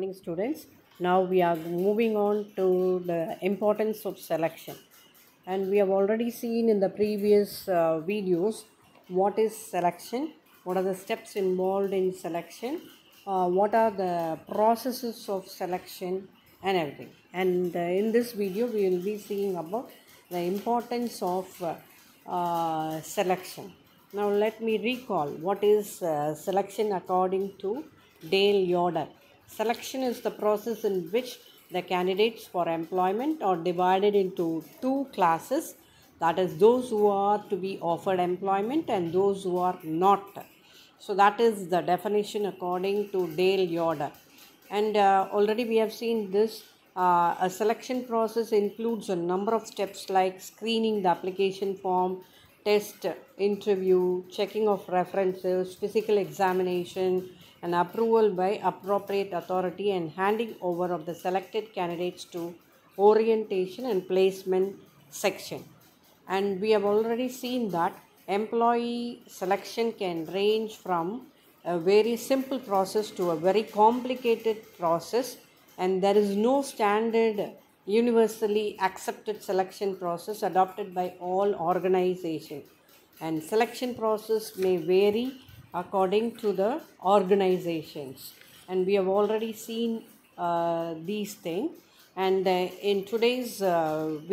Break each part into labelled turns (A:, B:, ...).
A: Morning, students. Now we are moving on to the importance of selection, and we have already seen in the previous videos what is selection, what are the steps involved in selection, what are the processes of selection, and everything. And in this video, we will be seeing about the importance of selection. Now, let me recall what is selection according to Dale Yoder. Selection is the process in which the candidates for employment are divided into two classes, that is, those who are to be offered employment and those who are not. So, that is the definition according to Dale Yoder. And already we have seen this. A selection process includes a number of steps like screening the application form, test, interview, checking of references, physical examination, and approval by appropriate authority, and handing over of the selected candidates to orientation and placement section. And we have already seen that employee selection can range from a very simple process to a very complicated process, and there is no standard universally accepted selection process adopted by all organizations, and selection process may vary according to the organizations, and we have already seen these things. And in today's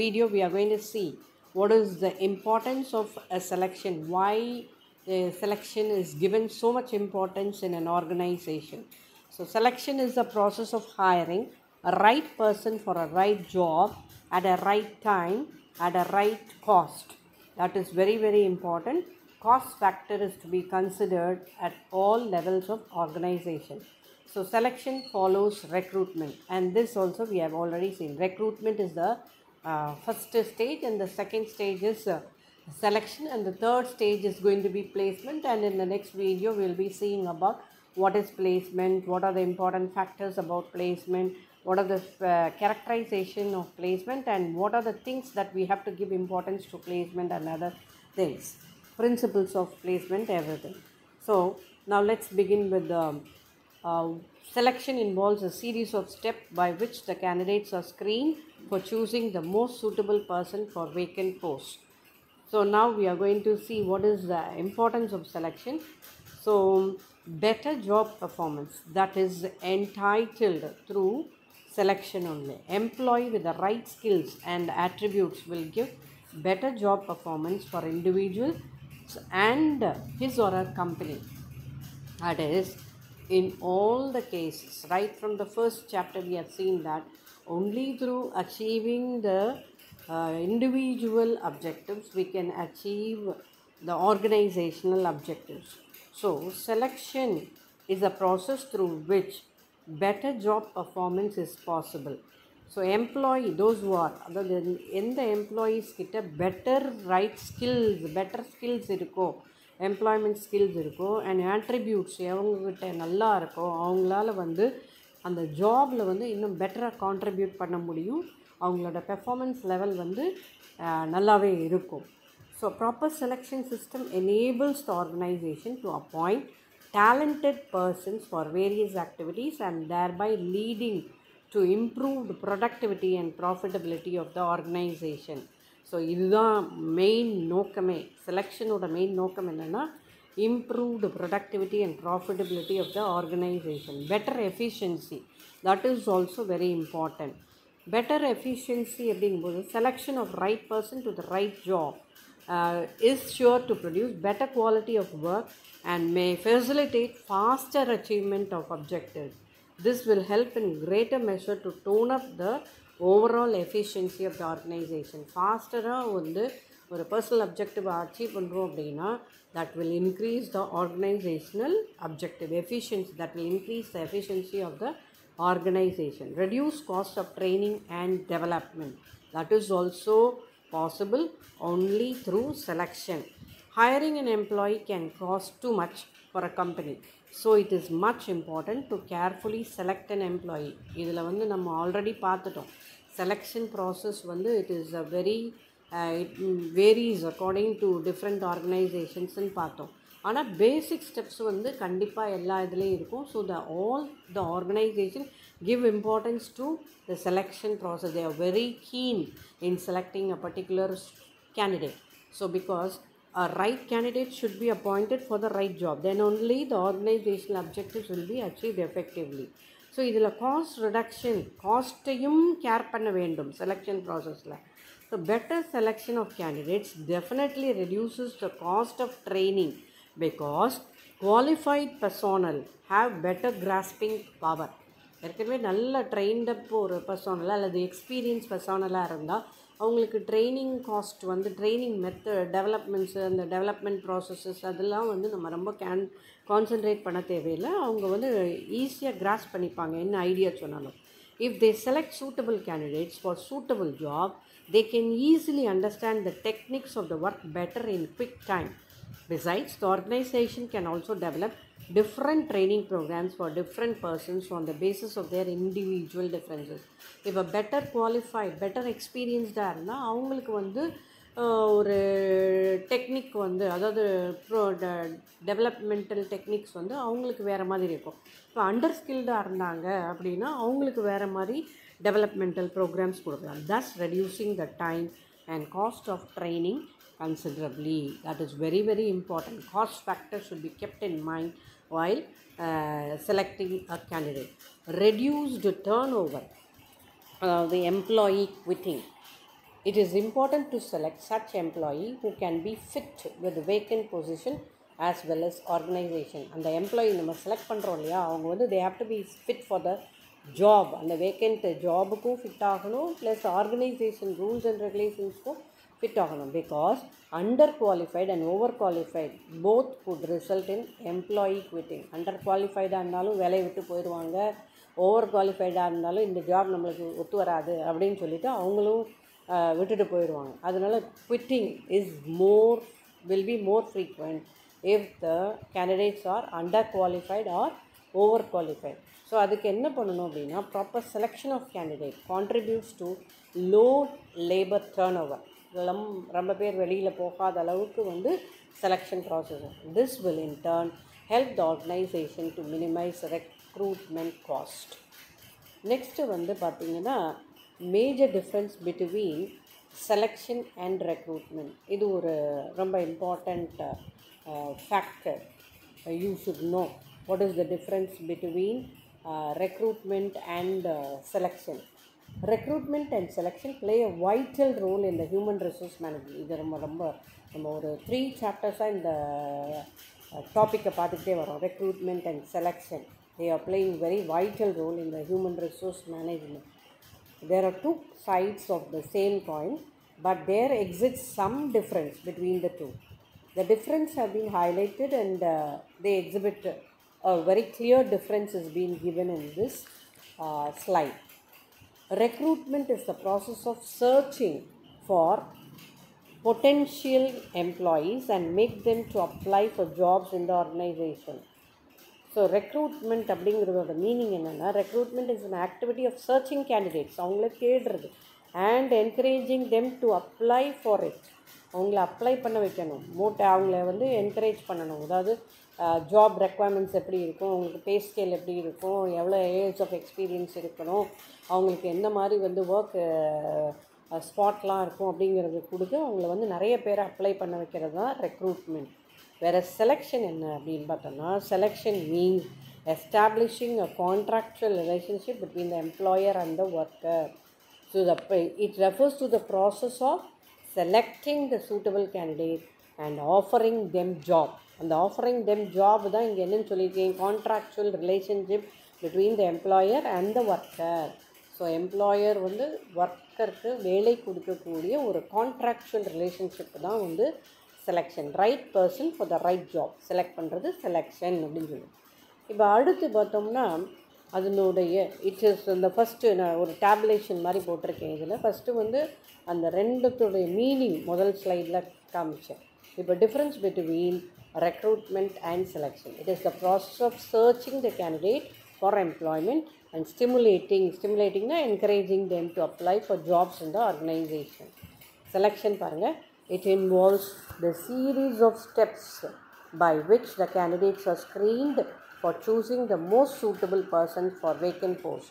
A: video we are going to see what is the importance of a selection, why selection is given so much importance in an organization. So selection is the process of hiring a right person for a right job at a right time at a right cost. That is very important. Cost factor is to be considered at all levels of organization. So selection follows recruitment, and this also we have already seen. Recruitment is the first stage, and the second stage is selection, and the third stage is going to be placement. And in the next video we will be seeing about what is placement, what are the important factors about placement, what are the characterization of placement, and what are the things that we have to give importance to placement, and other things, principles of placement, everything. So now let's begin with the selection. Involves a series of steps by which the candidates are screened for choosing the most suitable person for vacant posts. So now we are going to see what is the importance of selection. So better job performance, that is entitled through selection only. Employee with the right skills and attributes will give better job performance for individuals and his or her company. That is, in all the cases, right from the first chapter, we have seen that only through achieving the individual objectives we can achieve the organizational objectives. So, selection is a process through which better job performance is possible. So, employee, those who are other than in the employees கிட்ட better right skills, better skills இருக்கோ, employment skills இருக்கோ, and attributes எவங்கக்கிட்ட நல்லா இருக்கோ, அவங்களால வந்து அந்த ஜாபில் வந்து இன்னும் பெட்டராக கான்ட்ரிபியூட் பண்ண முடியும், அவங்களோட பெர்ஃபார்மன்ஸ் லெவல் வந்து நல்லாவே இருக்கும். So proper selection system enables the organisation to appoint talented persons for various activities, and thereby leading to improved productivity and profitability of the organization. So இதுதான் மெயின் நோக்கமே. செலெக்ஷனோட மெயின் நோக்கம் என்னென்னா improved productivity and profitability of the organization. Better efficiency, that is also very important. Better efficiency அப்படிங்கும்போது selection of right person to the right job is sure to produce better quality of work and may facilitate faster achievement of objectives. This will help in greater measure to tone up the overall efficiency of the organization. ஃபாஸ்டராக வந்து ஒரு personal objective achieve பண்ணுறோம் அப்படின்னா that will increase the organizational objective efficiency, that will increase the efficiency of the organization. Reduce cost of training and development, that is also possible only through selection. Hiring an employee can cost too much for a company, so it is much important to carefully select an employee. இதில் வந்து நம்ம already பார்த்துட்டோம். Selection process வந்து it is a very it varies according to different organizationsன்னு பார்த்தோம். ஆனால் பேசிக் steps வந்து கண்டிப்பாக எல்லா இதுலேயும் இருக்கும். So all the organization give importance to the selection process. They are very keen in selecting a particular candidate. So because a right candidate should be appointed for the right job, then only the organizational objectives will be achieved effectively. So இதில் cost reduction, காஸ்ட்டையும் care பண்ண வேண்டும் selection ப்ராசஸில். So better selection of candidates definitely reduces the cost of training because qualified personnel have better grasping power. ஏற்கனவே நல்ல ட்ரெயின்டப் ஒரு பர்சோனலாக அல்லது experience பர்சோனலாக இருந்தால் அவங்களுக்கு ட்ரைனிங் காஸ்ட் வந்து ட்ரைனிங் டெவலப்மெண்ட்ஸு, அந்த டெவலப்மெண்ட் ப்ராசஸஸ் அதெல்லாம் வந்து நம்ம ரொம்ப கான்சன்ட்ரேட் பண்ண தேவையில்லை. அவங்க வந்து ஈஸியாக கிராஸ் பண்ணிப்பாங்க என்ன ஐடியா சொன்னாலும். If they select suitable candidates for suitable job, they can easily understand the techniques of the work better in quick time. Besides, the organization can also develop different training programs for different persons on the basis of their individual differences. If a better qualified, better experienced இருந்தால் அவங்களுக்கு வந்து ஒரு technique வந்து, அதாவது developmental techniques வந்து அவங்களுக்கு வேறு மாதிரி இருக்கும். இப்போ அண்டர் ஸ்கில்டாக இருந்தாங்க அப்படின்னா அவங்களுக்கு வேறு மாதிரி டெவலப்மெண்டல் ப்ரோக்ராம்ஸ் கொடுக்கலாம், thus reducing the time and cost of training considerably. That is very, very important. Cost factor should be kept in mind while selecting a candidate. Reduced turnover, the employee quitting. It is important to select such employee who can be fit with the vacant position as well as organization. And the employee நம்ம select பண்ணுறோம் இல்லையா, அவங்க வந்து they have to be fit for the job. அந்த vacant ஜாபுக்கும் fit ஆகணும், plus organization rules and ரெகுலேஷன்ஸ்க்கும் fit ஆகணும். Because under qualified and over qualified both good result in employee quitting. அண்டர் குவாலிஃபைடாக இருந்தாலும் வேலையை விட்டு போயிடுவாங்க, ஓவர் குவாலிஃபைடாக இருந்தாலும் இந்த ஜாப் நம்மளுக்கு ஒத்து வராது அப்படின்னு சொல்லிவிட்டு அவங்களும் விட்டுட்டு போயிடுவாங்க. அதனால் quitting will be more frequent if the candidates are under qualified or over qualified. So அதுக்கு என்ன பண்ணணும் அப்படின்னா, proper selection of candidate contributes to low labour turnover. ரொம்ப பேர் வெளியில் போகாத அளவுக்கு வந்து selection process. This will in turn help the organisation to minimise recruitment cost. Next வந்து பார்த்திங்கன்னா major difference between selection and recruitment. இது ஒரு ரொம்ப important factor. You should know what is the difference between recruitment and selection. Recruitment and selection play a vital role in the human resource management. இது நம்ம ஒரு 3 சாப்டர்ஸாக இந்த டாப்பிக்கை பார்த்துக்கிட்டே வரோம். Recruitment and selection, they are playing very vital role in the human resource management. There are two sides of the same coin, but there exists some difference between the two. The difference have been highlighted and they exhibit a very clear difference is being given in this slide. Recruitment is the process of searching for potential employees and make them to apply for jobs in the organization. So recruitment அப்படிங்கிறதோட meaning என்னென்னா, recruitment is an activity of searching candidates, அவங்கள தேடுறது, and encouraging them to apply for it. அவங்கள apply பண்ண வைக்கணும், அவங்கள வந்து encourage பண்ணணும். அதாவது ஜாப் ரெக்குவயர்மெண்ட்ஸ் எப்படி இருக்கும், அவங்களுக்கு பே ஸ்கேல் எப்படி இருக்கும், எவ்வளோ இயர்ஸ் ஆஃப் எக்ஸ்பீரியன்ஸ் இருக்கணும், அவங்களுக்கு எந்த மாதிரி வந்து ஒர்க் ஸ்பாட்லாம் இருக்கும் அப்படிங்கிறது கொடுத்து அவங்கள வந்து நிறைய பேரை அப்ளை பண்ண வைக்கிறது தான் ரெக்ரூட்மெண்ட். வேறு செலெக்ஷன் என்ன அப்படின்னு பார்த்தோம்னா, selection means establishing a contractual relationship between the employer and the worker. So it refers to the process of selecting the suitable candidate and offering them job. அந்த offering them job தான் இங்கே என்னன்னு சொல்லியிருக்கேன், contractual relationship between the employer and the worker. So employer வந்து ஒர்க்கருக்கு வேலை கொடுக்கக்கூடிய ஒரு contractual relationship தான் வந்து selection. Right person for the right job select பண்ணுறது செலெக்ஷன் அப்படின்னு சொல்லி. இப்போ அடுத்து பார்த்தோம்னா அதனுடைய இட் இஸ் இந்த ஃபஸ்ட்டு நான் ஒரு டேபுலேஷன் மாதிரி போட்டிருக்கேன். இதில் ஃபஸ்ட்டு வந்து அந்த ரெண்டுத்துடைய மீனிங் முதல் ஸ்லைடில் காமிச்சேன். இப்போ difference between recruitment and selection. It is the process of searching the candidate for employment and ஸ்டிமுலேட்டிங்னா encouraging them to apply for jobs in the organization. Selection பாருங்கள், it involves the series of steps by which the candidates are screened for choosing the most suitable person for vacant post.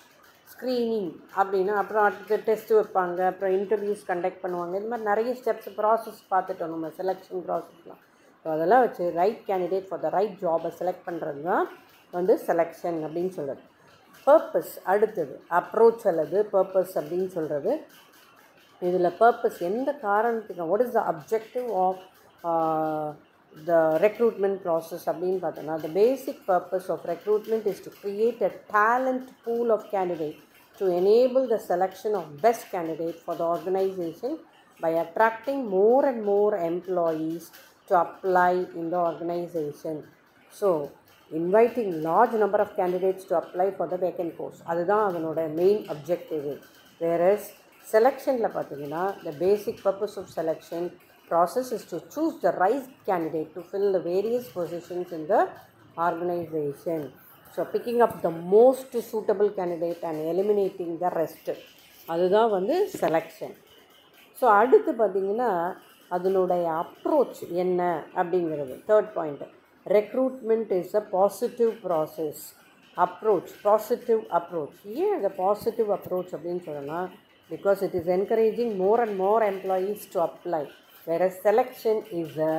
A: Screening அப்படின்னா அப்புறம் அடுத்து test வைப்பாங்க, அப்புறம் interviews conduct பண்ணுவாங்க. இது மாதிரி நிறைய ஸ்டெப்ஸ் ப்ராசஸ் பார்த்துட்டோம் நம்ம செலெக்ஷன் ப்ராசஸ்லாம். ஸோ அதெல்லாம் வச்சு right candidate for the right ஜாபை செலக்ட் பண்ணுறது தான் வந்து செலெக்ஷன் அப்படின்னு சொல்கிறது. பர்பஸ் அடுத்தது அப்ரோச் அல்லது பர்பஸ் அப்படின்னு சொல்கிறது. இதில் பர்பஸ் எந்த காரணத்துக்கு, what is the objective of the recruitment process அப்படின்னு பார்த்தோன்னா, the basic purpose of recruitment is to create a talent pool of candidates to enable the selection of best candidate for the organization by attracting more and more employees to apply in the organization. So inviting large number of candidates to apply for the vacant post, அதுதான் அதனோட main objective. whereas செலெக்ஷனில் பார்த்தீங்கன்னா the basic purpose of selection process is to choose the right candidate to fill the various positions in the organization. So picking up the most suitable candidate and eliminating the rest, அதுதான் வந்து selection. So அடுத்து பார்த்திங்கன்னா அதனுடைய approach என்ன அப்படிங்கிறது third point. Recruitment is a positive process. Approach, positive approach. ஏன் அந்த positive approach அப்படின்னு சொல்லணும்னா, because it is encouraging more and more employees to apply. whereas selection is a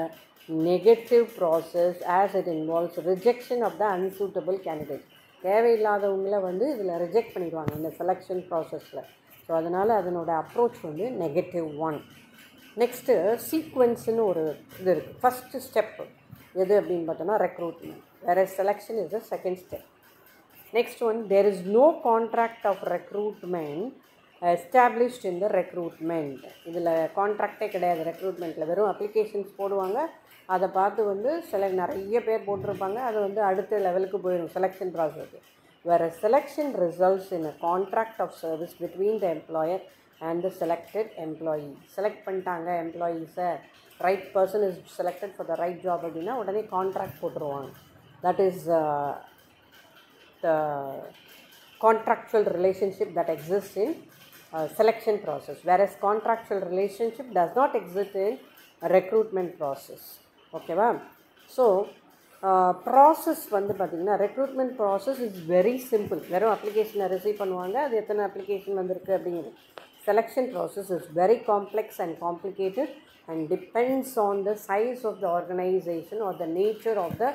A: negative process as it involves rejection of the unsuitable candidate. தேவையில்லாதவங்களை வந்து இதில் reject பண்ணிடுவாங்க இந்த selection ப்ராசஸில். So அதனால் அதனோட அப்ரோச் வந்து நெகட்டிவ் ஒன். நெக்ஸ்ட்டு சீக்வென்ஸ்னு ஒரு இது இருக்குது. ஃபஸ்ட்டு ஸ்டெப்பு எது அப்படின்னு பார்த்தோன்னா recruitment, whereas selection is the second step. Next one, there is no contract of recruitment established in the recruitment. இதில் கான்ட்ராக்டே கிடையாது ரெக்ரூட்மெண்ட்டில். வெறும் அப்ளிகேஷன்ஸ் போடுவாங்க, அதை பார்த்து வந்து நிறைய பேர் போட்டிருப்பாங்க, அது வந்து அடுத்த லெவலுக்கு போயிடும் selection ப்ராசஸ்க்கு. whereas selection results in a contract of service between the employer and the selected employee. Select பண்ணிட்டாங்க எம்ப்ளாயீஸை, right person is selected for the right job அப்படின்னா உடனே கான்ட்ராக்ட் போட்டுருவாங்க. That is the contractual relationship that exists in selection process, whereas contractual relationship does not exist in recruitment process. ஓகேவா? So process வந்து பார்த்திங்கன்னா recruitment process is very simple. வெறும் அப்ளிகேஷனை receive பண்ணுவாங்க, அது எத்தனை அப்ளிகேஷன் வந்திருக்கு அப்படிங்கிறது. Selection process is very complex and complicated and depends on the size of the organization or the nature of the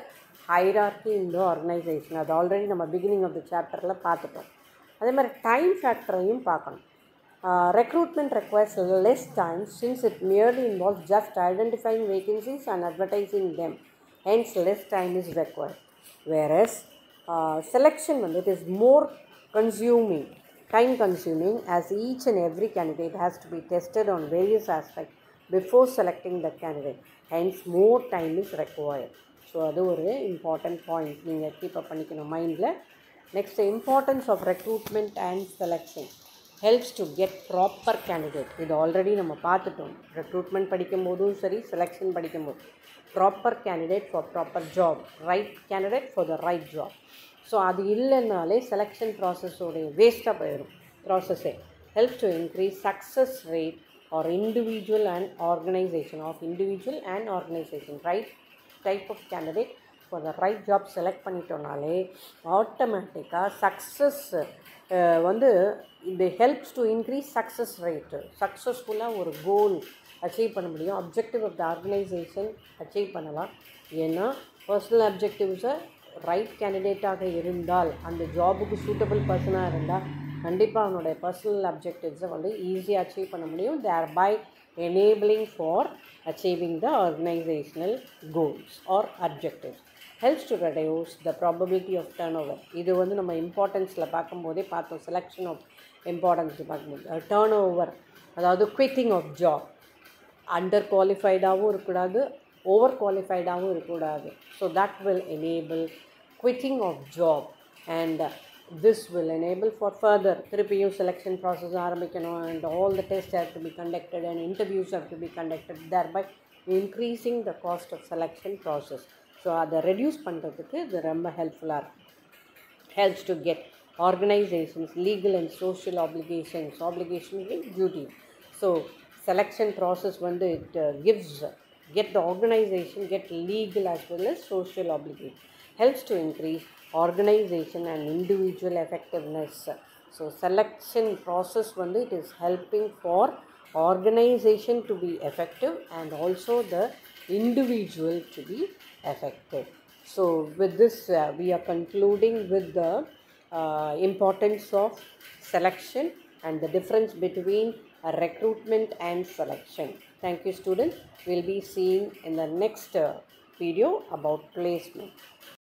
A: hierarchy in the organization. அது already நம்ம beginning of the சாப்டரில் பார்த்துட்டோம். அதே மாதிரி டைம் ஃபேக்டரையும் பார்க்கணும். Recruitment requires less time since it merely involves just identifying vacancies and advertising them. Hence less time is required. Whereas selection வந்து it is more consuming, time consuming, as each and every candidate has to be tested on various aspects before selecting the candidate. Hence more time is required. So அது ஒரு important point நீங்கள் keep up பண்ணிக்கணும் மைண்டில். Next, importance of recruitment and selection helps to get proper candidate. இது already நம்ம பார்த்துட்டோம். Recruitment படிக்கும்போதும் சரி, செலெக்ஷன் படிக்கும்போது proper candidate for proper job, right candidate for the right job. So அது இல்லைன்னாலே செலெக்ஷன் ப்ராசஸோடைய வேஸ்ட்டாக போயிடும் ப்ராசஸே. Helps to increase success rate or individual and organization right type of candidate for the right job select பண்ணிட்டோம்னாலே ஆட்டோமேட்டிக்காக success வந்து இது helps to increase success rate. சக்ஸஸ்ஃபுல்லாக ஒரு கோல் அச்சீவ் பண்ண முடியும், objective of the organisation achieve பண்ணலாம். ஏன்னா பர்சனல் அப்ஜெக்டிவ்ஸை ரைட் கேண்டிடேட்டாக இருந்தால், அந்த ஜாபுக்கு சூட்டபிள் பர்சனாக இருந்தால் கண்டிப்பாக அவனுடைய பர்சனல் அப்ஜெக்டிவ்ஸை வந்து ஈஸியாக அச்சீவ் பண்ண முடியும். தேர் by enabling for achieving the organizational goals or objectives. Helps to reduce the probability of turnover. இது வந்து நம்ம இம்பார்ட்டன்ஸில் பார்க்கும்போதே பார்த்தோம். செலெக்ஷன் ஆஃப் இம்பார்ட்டன்ஸ் பார்க்கும்போது டர்ன் ஓவர், அதாவது குவிட்டிங் ஆஃப் ஜாப். அண்டர் குவாலிஃபைடாகவும் இருக்கக்கூடாது, ஓவர் குவாலிஃபைடாகவும் இருக்கக்கூடாது. So that will enable quitting of job and this will enable for further திருப்பியும் selection process ஆரம்பிக்கணும், and all the tests have to be conducted and interviews have to be conducted, thereby increasing the cost of selection process. So அதை reduce பண்ணுறதுக்கு இது ரொம்ப ஹெல்ப்ஃபுல்லாக இருக்கும். helps to get organizations legal and social obligations with duty. So selection process வந்து it get the organization get legal as well as social obligation. Helps to increase organization and individual effectiveness. So selection process வந்து it is helping for organization to be effective and also the individual to be effective. So with this we are concluding with the importance of selection and the difference between recruitment and selection. Thank you students. We'll be seeing in the next video about placement.